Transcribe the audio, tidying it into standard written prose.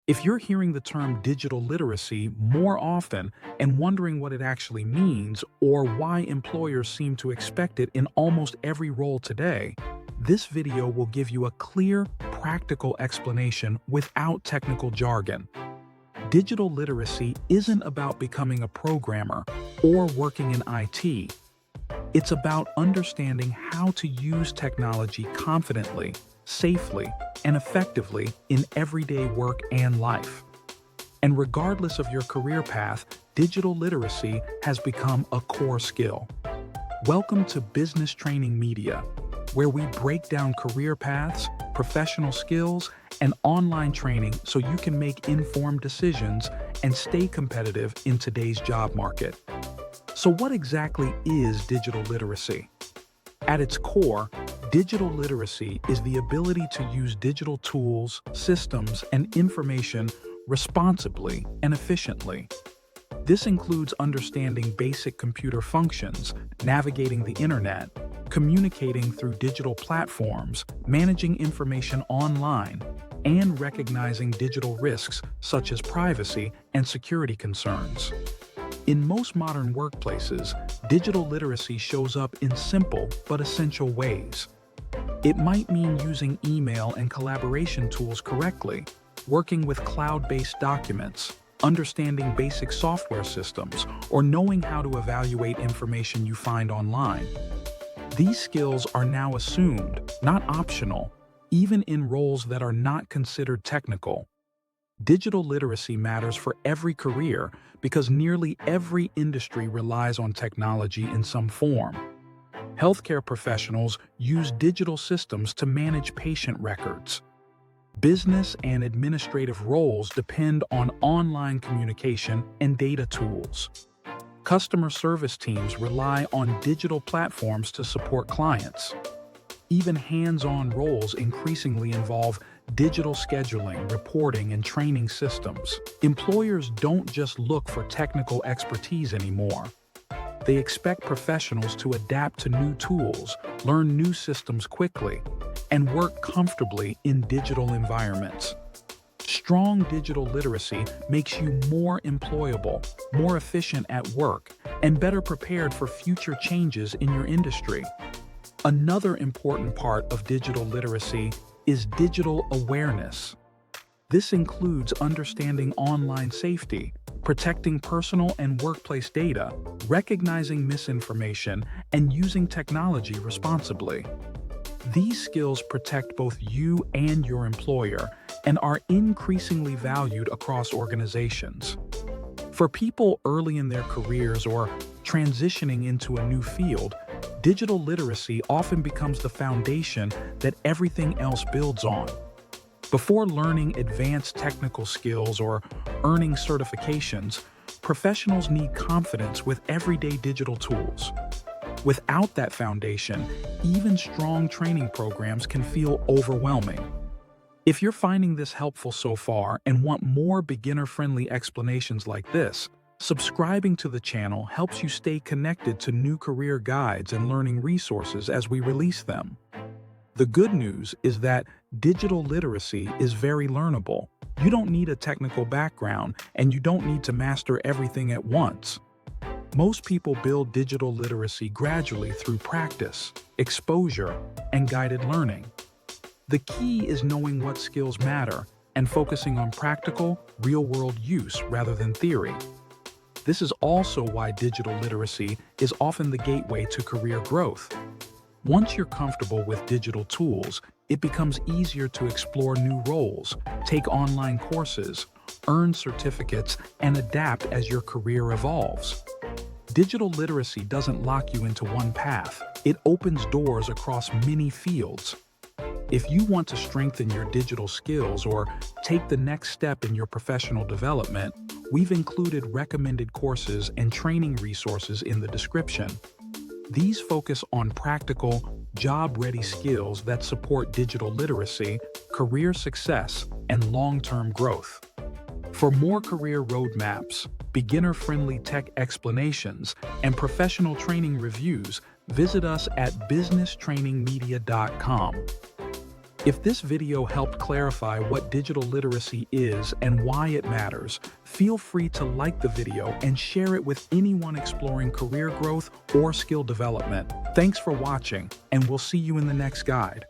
If you're hearing the term digital literacy more often and wondering what it actually means or why employers seem to expect it in almost every role today, this video will give you a clear, practical explanation without technical jargon. Digital literacy isn't about becoming a programmer or working in IT. It's about understanding how to use technology confidently, safely, and effectively in everyday work and life. And regardless of your career path, digital literacy has become a core skill. Welcome to Business Training Media, where we break down career paths, professional skills, and online training so you can make informed decisions and stay competitive in today's job market. So what exactly is digital literacy? At its core, digital literacy is the ability to use digital tools, systems, and information responsibly and efficiently. This includes understanding basic computer functions, navigating the internet, communicating through digital platforms, managing information online, and recognizing digital risks such as privacy and security concerns. In most modern workplaces, digital literacy shows up in simple but essential ways. It might mean using email and collaboration tools correctly, working with cloud-based documents, understanding basic software systems, or knowing how to evaluate information you find online. These skills are now assumed, not optional, even in roles that are not considered technical. Digital literacy matters for every career because nearly every industry relies on technology in some form. Healthcare professionals use digital systems to manage patient records. Business and administrative roles depend on online communication and data tools. Customer service teams rely on digital platforms to support clients. Even hands-on roles increasingly involve digital scheduling, reporting, and training systems. Employers don't just look for technical expertise anymore. They expect professionals to adapt to new tools, learn new systems quickly, and work comfortably in digital environments. Strong digital literacy makes you more employable, more efficient at work, and better prepared for future changes in your industry. Another important part of digital literacy is digital awareness. This includes understanding online safety, protecting personal and workplace data, recognizing misinformation, and using technology responsibly. These skills protect both you and your employer and are increasingly valued across organizations. For people early in their careers or transitioning into a new field, digital literacy often becomes the foundation that everything else builds on. Before learning advanced technical skills or earning certifications, professionals need confidence with everyday digital tools. Without that foundation, even strong training programs can feel overwhelming. If you're finding this helpful so far and want more beginner-friendly explanations like this, subscribing to the channel helps you stay connected to new career guides and learning resources as we release them. The good news is that digital literacy is very learnable. You don't need a technical background, and you don't need to master everything at once. Most people build digital literacy gradually through practice, exposure, and guided learning. The key is knowing what skills matter and focusing on practical, real-world use rather than theory. This is also why digital literacy is often the gateway to career growth. Once you're comfortable with digital tools, it becomes easier to explore new roles, take online courses, earn certificates, and adapt as your career evolves. Digital literacy doesn't lock you into one path. It opens doors across many fields. If you want to strengthen your digital skills or take the next step in your professional development, we've included recommended courses and training resources in the description. These focus on practical, job-ready skills that support digital literacy, career success, and long-term growth. For more career roadmaps, beginner-friendly tech explanations, and professional training reviews, visit us at businesstrainingmedia.com. If this video helped clarify what digital literacy is and why it matters, feel free to like the video and share it with anyone exploring career growth or skill development. Thanks for watching, and we'll see you in the next guide.